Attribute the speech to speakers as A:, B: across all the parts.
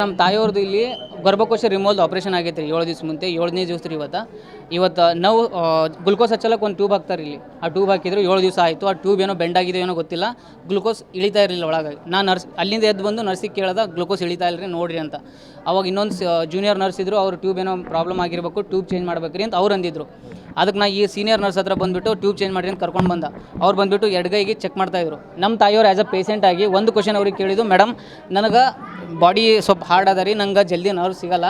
A: ನಮ್ಮ ತಾಯಿಯವ್ರದ್ದು ಇಲ್ಲಿ ಗರ್ಭಕೋಶ removal operation ಆಗೈತೆ ರೀ 7 ದಿವಸ ಮುಂದೆ 7ನೇ ದಿವಸ ರೀ ಇವತ್ತು ನಾವು ಗ್ಲುಕೋಸ್ ಹಚ್ಚಲಕ್ಕೆ ಒಂದು ಟ್ಯೂಬ್ ಹಾಕ್ತಾರೆ ಇಲ್ಲಿ. ಆ ಟ್ಯೂಬ್ ಹಾಕಿದ್ರು 7 ದಿವಸ ಆಯಿತು. ಆ ಟ್ಯೂಬ್ ಏನೋ ಬೆಂಡ್ ಆಗಿದೆ ಏನೋ ಗೊತ್ತಿಲ್ಲ, ಗ್ಲುಕೋಸ್ ಇಳಿತಾ ಇರಲಿಲ್ಲ ಒಳಗೆ. ನಾನು ಅಲ್ಲಿಂದ ಎದ್ದು ಬಂದು ನರ್ಸಿಗೆ ಕೇಳ್ದೆ, ಗ್ಲುಕೋಸ್ ಇಳಿತಾ ಇಲ್ಲರಿ ನೋಡಿರಿ ಅಂತ. ಅವಾಗ ಇನ್ನೊಂದು ಜೂನಿಯರ್ ನರ್ಸ್ ಇದ್ದರು, ಅವ್ರು ಟ್ಯೂಬ್ ಏನೋ ಪ್ರಾಬ್ಲಮ್ ಆಗಿರಬೇಕು, ಟ್ಯೂಬ್ ಚೇಂಜ್ ಮಾಡ್ಬೇಕ್ರಿ ಅಂತ ಅವ್ರು ಅಂದಿದ್ರು. ಅದಕ್ಕೆ ನಾ ಈ ಸೀನಿಯರ್ ನರ್ಸ್ ಹತ್ರ ಬಂದುಬಿಟ್ಟು ಟ್ಯೂಬ್ ಚೇಂಜ್ ಮಾಡಿರಿ ಅಂತ ಕರ್ಕೊಂಡು ಬಂದ. ಅವ್ರು ಬಂದುಬಿಟ್ಟು ಎಡಗೈಗೆ ಚೆಕ್ ಮಾಡ್ತಾಯಿದ್ರು. ನಮ್ಮ ತಾಯಿಯವ್ರು ಆ್ಯಸ್ ಅ ಪೇಷೆಂಟ್ ಆಗಿ ಒಂದು ಕ್ವಶನ್ ಅವ್ರಿಗೆ ಕೇಳಿದ್ದು, ಮೇಡಮ್ ನನಗೆ ಬಾಡಿ ಸ್ವಲ್ಪ ಹಾರ್ಡ್ ಅದ ರೀ, ನಂಗೆ ಜಲ್ದಿ ನರ್ವ್ ಸಿಗಲ್ಲ,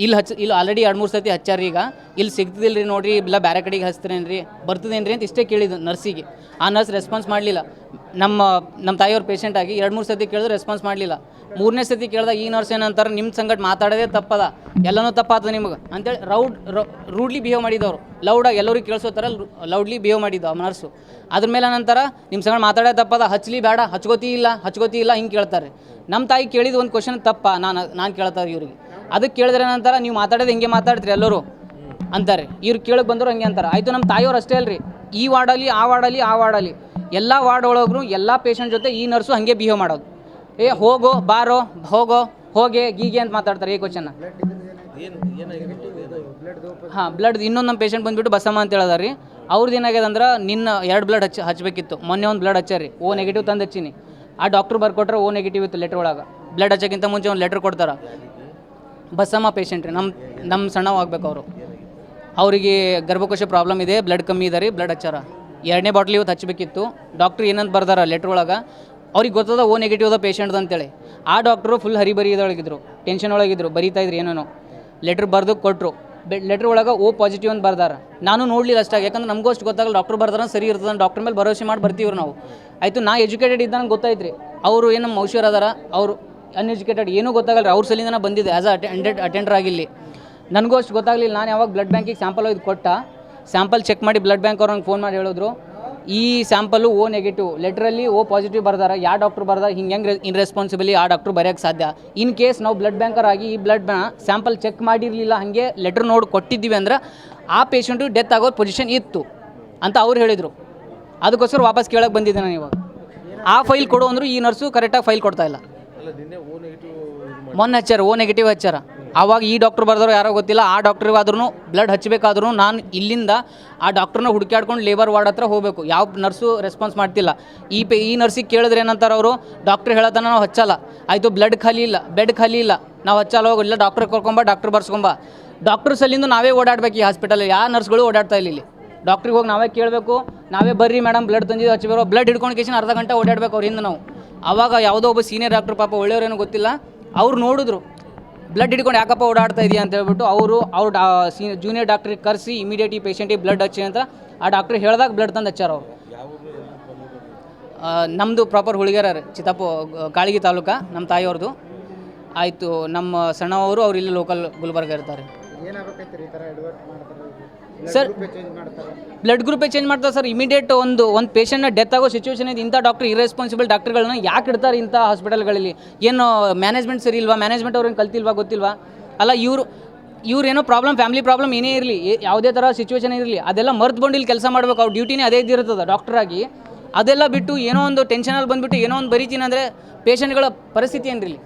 A: ಇಲ್ಲಿ ಆಲ್ರೆಡಿ 2-3 ಸತಿ ಹಚ್ಚಾರ, ಈಗ ಇಲ್ಲಿ ಸಿಗ್ತಿದಿಲ್ಲ ರೀ ನೋಡಿರಿ, ಇಲ್ಲ ಬೇರೆ ಕಡೆಗೆ ಹಚ್ತೀರೇನು ರೀ, ಬರ್ತದೇನು ರೀ ಅಂತ ಇಷ್ಟೇ ಕೇಳಿದ್ದು ನರ್ಸಿಗೆ. ಆ ನರ್ಸ್ ರೆಸ್ಪಾನ್ಸ್ ಮಾಡಲಿಲ್ಲ. ನಮ್ಮ ತಾಯಿಯವ್ರ ಪೇಷೆಂಟ್ ಆಗಿ 2-3 ಸತಿ ಕೇಳಿದ್ರು ರೆಸ್ಪಾನ್ಸ್ ಮಾಡಲಿಲ್ಲ. 3ನೇ ಸತಿ ಕೇಳಿದಾಗ ಈ ನರ್ಸ್ ಏನಂತಾರೆ, ನಿಮ್ಮ ಸಂಗಟ ಮಾತಾಡೋದೇ ತಪ್ಪದ, ಎಲ್ಲನೂ ತಪ್ಪಾದ ನಿಮಗೆ ಅಂತೇಳಿ ರೂಡ್ಲಿ ಬಿಹೇವ್ ಮಾಡಿದವರು. ಲೌಡಾಗಿ ಎಲ್ಲರಿಗೆ ಕೇಳಿಸೋ ಥರ ಲೌಡ್ಲಿ ಬಿಹೇವ್ ಮಾಡಿದ್ದು ಆ ನರ್ಸು. ಅದ್ರ ಮೇಲೆ ನಂತರ ನಿಮ್ಮ ಸಂಗಡ ಮಾತಾಡೋದೇ ತಪ್ಪದ, ಹಚ್ಚಲಿ ಬೇಡ, ಹಚ್ಕೋತಿ ಇಲ್ಲ ಹಿಂಗೆ ಕೇಳ್ತಾರೆ. ನಮ್ಮ ತಾಯಿ ಕೇಳಿದ ಒಂದು ಕ್ವಶನ್ ತಪ್ಪ ನಾನು ಕೇಳ್ತಾರೆ ಇವ್ರಿಗೆ. ಅದಕ್ಕೆ ಕೇಳಿದ್ರೆ ನಂತರ ನೀವು ಮಾತಾಡೋದು ಹಿಂಗೆ ಮಾತಾಡ್ತೀರಿ ಎಲ್ಲರೂ ಅಂತಾರೆ. ಇವ್ರು ಕೇಳಕ್ಕೆ ಬಂದರು ಹಂಗೆ ಅಂತಾರೆ. ಆಯಿತು, ನಮ್ಮ ತಾಯಿಯವ್ರು ಅಷ್ಟೇ ಅಲ್ರಿ, ಈ ವಾರ್ಡಲ್ಲಿ ಆ ವಾರ್ಡಲ್ಲಿ ಎಲ್ಲ ವಾರ್ಡ್ ಒಳಗೂ ಎಲ್ಲ ಪೇಷಂಟ್ ಜೊತೆ ಈ ನರ್ಸು ಹಾಗೆ ಬಿಹೇವ್ ಮಾಡೋದು. ಹೋಗೋ ಬಾರೋ ಹೋಗೆ ಗೀಗೆ ಅಂತ ಮಾತಾಡ್ತಾರೆ. ಈ ಕ್ವಶನ್ನ ಹಾಂ, ಬ್ಲಡ್ ಇನ್ನೊಂದು ನಮ್ಮ ಪೇಷಂಟ್ ಬಂದುಬಿಟ್ಟು ಬಸಮ್ಮ ಅಂತ ಹೇಳಿದಾರೆ ರೀ. ಅವ್ರದ್ದು ಏನಾಗ್ಯದ ಅಂದ್ರೆ ನಿನ್ನ 2 ಬ್ಲಡ್ ಹಚ್ಚಬೇಕಿತ್ತು, ಮೊನ್ನೆ ಒಂದು ಬ್ಲಡ್ ಹಚ್ಚಾರಿ, ಓ ನೆಗೆಟಿವ್ ತಂದು ಹಚ್ಚೀನಿ. ಆ ಡಾಕ್ಟ್ರು ಬರ್ಕೊಟ್ರೆ ಓ ನೆಗೆಟಿವ್ ಇತ್ತು ಲೆಟ್ರ್ ಒಳಗೆ. ಬ್ಲಡ್ ಹಚ್ಚೋಕ್ಕಿಂತ ಮುಂಚೆ ಒಂದು ಲೆಟ್ರ್ ಕೊಡ್ತಾರೆ. ಬಸಮ್ಮ ಪೇಷಂಟ್ ರೀ, ನಮ್ಮ ಸಣ್ಣವಾಗಬೇಕು ಅವರು. ಅವರಿಗೆ ಗರ್ಭಕೋಶ ಪ್ರಾಬ್ಲಮ್ ಇದೆ, ಬ್ಲಡ್ ಕಮ್ಮಿ ಇದೆ ರೀ, ಬ್ಲಡ್ ಹಚ್ಚಾರ. 2ನೇ ಬಾಟ್ಲಿ ಇವತ್ತು ಹಚ್ಚಬೇಕಿತ್ತು. ಡಾಕ್ಟ್ರು ಏನಂತ ಬರ್ದಾರ ಲೆಟ್ರ್ ಒಳಗೆ, ಅವ್ರಿಗೆ ಗೊತ್ತದ ಓ ನೆಗೆಟಿವ್ ಅದ ಪೇಷಂಟ್ದು ಅಂತೇಳಿ. ಆ ಡಾಕ್ಟ್ರು ಫುಲ್ ಹರಿಬರಿ ಇದೊಳಗಿದ್ರು, ಟೆನ್ಷನ್ ಒಳಗಿದ್ರು, ಬರೀತಾಯಿದ್ರು ಏನೇನೋ. ಲೆಟ್ರ್ ಬರೆದು ಕೊಟ್ಟರು. ಲೆಟ್ರ್ ಒಳಗೆ ಓ ಪಾಸಿಟಿವ್ ಅಂತ ಬರ್ದಾರ. ನಾನು ನೋಡಲಿಲ್ಲ ಅಷ್ಟಾಗಿ, ಯಾಕಂದ್ರೆ ನಮಗೂ ಅಷ್ಟು ಗೊತ್ತಾಗಲ್ಲ. ಡಾಕ್ಟ್ರ್ ಬರ್ದಾರ ಸರಿ ಇರ್ತದೆ, ಡಾಕ್ಟ್ರ್ ಮೇಲೆ ಭರವಸೆ ಮಾಡಿ ಬರ್ತೀವ್ರಿ ನಾವು. ಆಯಿತು, ನಾ ಎಜುಕೇಟೆಡ್ ಇದ್ದಂಗೆ ಗೊತ್ತಾಯ್ತು ರೀ. ಅವರು ಏನು ನಮ್ಮ ಔಷಧ ಅದಾರ, ಅವರು ಅನ್ಎಜುಕೇಟೆಡ್, ಏನೂ ಗೊತ್ತಾಗಲ್ಲ ರೀ. ಅವ್ರ ಸಲಿಂದ ನಾನು ಬಂದಿದ್ದೆ ಆ್ಯಸ್ ಅಟೆಂಡರ್ ಆಗಿಲ್ಲಿ. ನನಗೂ ಅಷ್ಟು ಗೊತ್ತಾಗಲಿಲ್ಲ. ನಾನು ಯಾವಾಗ ಬ್ಲಡ್ ಬ್ಯಾಂಕಿಗೆ ಸ್ಯಾಂಪಲ್ ಒಯ್ದು ಕೊಟ್ಟ, ಸ್ಯಾಂಪಲ್ ಚೆಕ್ ಮಾಡಿ ಬ್ಲಡ್ ಬ್ಯಾಂಕ್ ಅವ್ರು ನಂಗೆ ಫೋನ್ ಮಾಡಿ ಹೇಳಿದ್ರು, ಈ ಸ್ಯಾಂಪಲ್ಲು ಓ ನೆಗೆಟಿವ್, ಲೆಟ್ರಲ್ಲಿ ಓ ಪಾಸಿಟಿವ್ ಬರ್ದಾರ, ಯಾವ ಡಾಕ್ಟ್ರು ಬರ್ದಾರ, ಹೆಂಗೆ ಇನ್ರೆಸ್ಪಾನ್ಸಿಬಲಿ ಆ ಡಾಕ್ಟ್ರು ಬರೆಯೋಕ್ಕೆ ಸಾಧ್ಯ. ಇನ್ ಕೇಸ್ ನಾವು ಬ್ಲಡ್ ಬ್ಯಾಂಕರ್ ಆಗಿ ಈ ಬ್ಲಡ್ನ ಸ್ಯಾಂಪಲ್ ಚೆಕ್ ಮಾಡಿರಲಿಲ್ಲ, ಹಾಗೆ ಲೆಟ್ರ್ ನೋಡಿ ಕೊಟ್ಟಿದ್ದೀವಿ ಅಂದ್ರೆ ಆ ಪೇಷಂಟು ಡೆತ್ ಆಗೋ ಪೊಸಿಷನ್ ಇತ್ತು ಅಂತ ಅವ್ರು ಹೇಳಿದರು. ಅದಕ್ಕೋಸ್ಕರ ವಾಪಸ್ ಕೇಳಕ್ಕೆ ಬಂದಿದ್ದೆ ನಾನು ಇವಾಗ. ಆ ಫೈಲ್ ಕೊಡು ಅಂದರು, ಈ ನರ್ಸು ಕರೆಕ್ಟಾಗಿ ಫೈಲ್ ಕೊಡ್ತಾಯಿಲ್ಲ. ಮೊನ್ನೆ ಹಚ್ಚಾರ, ಓ ನೆಗೆಟಿವ್ ಹಚ್ಚಾರ. ಆವಾಗ ಈ ಡಾಕ್ಟ್ರು ಬರ್ದಾರೋ ಯಾರೋ ಗೊತ್ತಿಲ್ಲ, ಆ ಡಾಕ್ಟ್ರಿಗಾದ್ರೂ ಬ್ಲಡ್ ಹಚ್ಚಬೇಕಾದ್ರೂ ನಾನು ಇಲ್ಲಿಂದ ಆ ಡಾಕ್ಟ್ರನ್ನ ಹುಡುಕಾಡ್ಕೊಂಡು ಲೇಬರ್ ವಾರ್ಡ್ ಹತ್ರ ಹೋಗಬೇಕು. ಯಾವ ನರ್ಸು ರೆಸ್ಪಾನ್ಸ್ ಮಾಡ್ತಿಲ್ಲ. ಈ ನರ್ಸಿಗೆ ಕೇಳಿದ್ರೆ ಏನಂತಾರೆ ಅವರು, ಡಾಕ್ಟ್ರ್ ಹೇಳೋದನ್ನ ನಾವು ಹಚ್ಚಲ್ಲ. ಆಯಿತು, ಬ್ಲಡ್ ಖಾಲಿ ಇಲ್ಲ, ಬೆಡ್ ಖಾಲಿ ಇಲ್ಲ, ನಾವು ಹಚ್ಚಲ್ಲ, ಹೋಗಿಲ್ಲ, ಡಾಕ್ಟ್ರ್ ಕರ್ಕೊಂಬ, ಡಾಕ್ಟ್ರ್ ಬರ್ಸ್ಕೊಂಬ. ಡಾಕ್ಟ್ರ್ ಸಲ್ಲಿಂದ ನಾವೇ ಓಡಾಡ್ಬೇಕು ಈ ಹಾಸ್ಪಿಟಲ್. ಯಾವ ನರ್ಸ್ಗಳು ಓಡಾಡ್ತಾ ಇಲ್ಲ ಇಲ್ಲಿ. ಡಾಕ್ಟ್ರಿಗೆ ಹೋಗಿ ನಾವೇ ಕೇಳಬೇಕು, ನಾವೇ ಬರ್ರಿ ಮೇಡಮ್ ಬ್ಲಡ್ ತಂದಿದ್ದು ಹಚ್ಚಬೇಕು. ಬ್ಲಡ್ ಹಿಡ್ಕೊಂಡು ಕೇಸಿನ ಅರ್ಧ ಗಂಟೆ ಓಡಾಡ್ಬೇಕು ಅವ್ರಿಂದ ನಾವು. ಆವಾಗ ಯಾವುದೋ ಒಬ್ಬ ಸೀನಿಯರ್ ಡಾಕ್ಟ್ರು, ಪಾಪ ಒಳ್ಳೆಯವ್ರೇನೋ ಗೊತ್ತಿಲ್ಲ, ಅವ್ರು ನೋಡಿದ್ರು ಬ್ಲಡ್ ಹಿಡ್ಕೊಂಡು ಯಾಕಪ್ಪ ಓಡಾಡ್ತಾ ಇದೆಯಾ ಅಂತ ಹೇಳ್ಬಿಟ್ಟು ಅವ್ರು ಜೂನಿಯರ್ ಡಾಕ್ಟ್ರಿಗೆ ಕರೆಸಿ ಇಮಿಡಿಯೇಟ್ ಈ ಪೇಷಂಟಿಗೆ ಬ್ಲಡ್ ಹಚ್ಚಿ ಅಂತ ಆ ಡಾಕ್ಟ್ರ್ ಹೇಳಿದಾಗ ಬ್ಲಡ್ ತಂದು ಹಚ್ಚಾರ ಅವರು. ನಮ್ಮದು ಪ್ರಾಪರ್ ಹುಳಿಗೆರ ಚಿತ್ತಾಪು ಕಾಳಗಿ ತಾಲೂಕು ನಮ್ಮ ತಾಯಿಯವ್ರದ್ದು. ಆಯಿತು, ನಮ್ಮ ಸಣ್ಣವರು ಅವ್ರು ಇಲ್ಲಿ ಲೋಕಲ್ ಗುಲ್ಬರ್ಗ ಇರ್ತಾರೆ ಸರ್. ಬ್ಲಡ್ ಗ್ರೂಪೇ ಚೇಂಜ್ ಮಾಡ್ತಾರೆ ಸರ್. ಇಮಿಡಿಯೇಟ್ ಒಂದು ಪೇಷಂಟ್ನ ಡೆತ್ ಆಗೋ ಸಿಚುವೇಷನ್ ಇದೆ. ಇಂಥ ಡಾಕ್ಟ್ರ್ ಇರ್ರೆಸ್ಪಾನ್ಸಿಬಲ್ ಡಾಕ್ಟ್ರುಗಳನ್ನ ಯಾಕೆ ಇಡ್ತಾರೆ ಇಂಥ ಹಾಸ್ಪಿಟಲ್ಗಳಲ್ಲಿ? ಏನು ಮ್ಯಾನೇಜ್ಮೆಂಟ್ ಸರಿ ಇಲ್ವಾ? ಮ್ಯಾನೇಜ್ಮೆಂಟ್ ಅವ್ರೇನು ಕಲ್ತಿಲ್ವಾ ಗೊತ್ತಿಲ್ವಾ? ಅಲ್ಲ, ಇವ್ರೇನೋ ಪ್ರಾಬ್ಲಮ್, ಫ್ಯಾಮಿಲಿ ಪ್ರಾಬ್ಲಮ್ ಏನೇ ಇರಲಿ, ಯಾವುದೇ ಥರ ಸಿಚುವೇಷನ್ ಇರಲಿ, ಅದೆಲ್ಲ ಮರ್ತ್ಕೊಂಡು ಇಲ್ಲಿ ಕೆಲಸ ಮಾಡಬೇಕು. ಅವ್ರ ಡ್ಯೂಟಿನೇ ಅದೇ ಇದ್ದಿರ್ತದೆ ಡಾಕ್ಟ್ರಾಗಿ. ಅದೆಲ್ಲ ಬಿಟ್ಟು ಏನೋ ಒಂದು ಟೆನ್ಷನಲ್ಲಿ ಬಂದುಬಿಟ್ಟು ಏನೋ ಒಂದು ಬರೀತೀನಿ ಅಂದರೆ ಪೇಷಂಟ್ಗಳ ಪರಿಸ್ಥಿತಿ ಏನ್ರಿ ಇಲ್ಲಿ?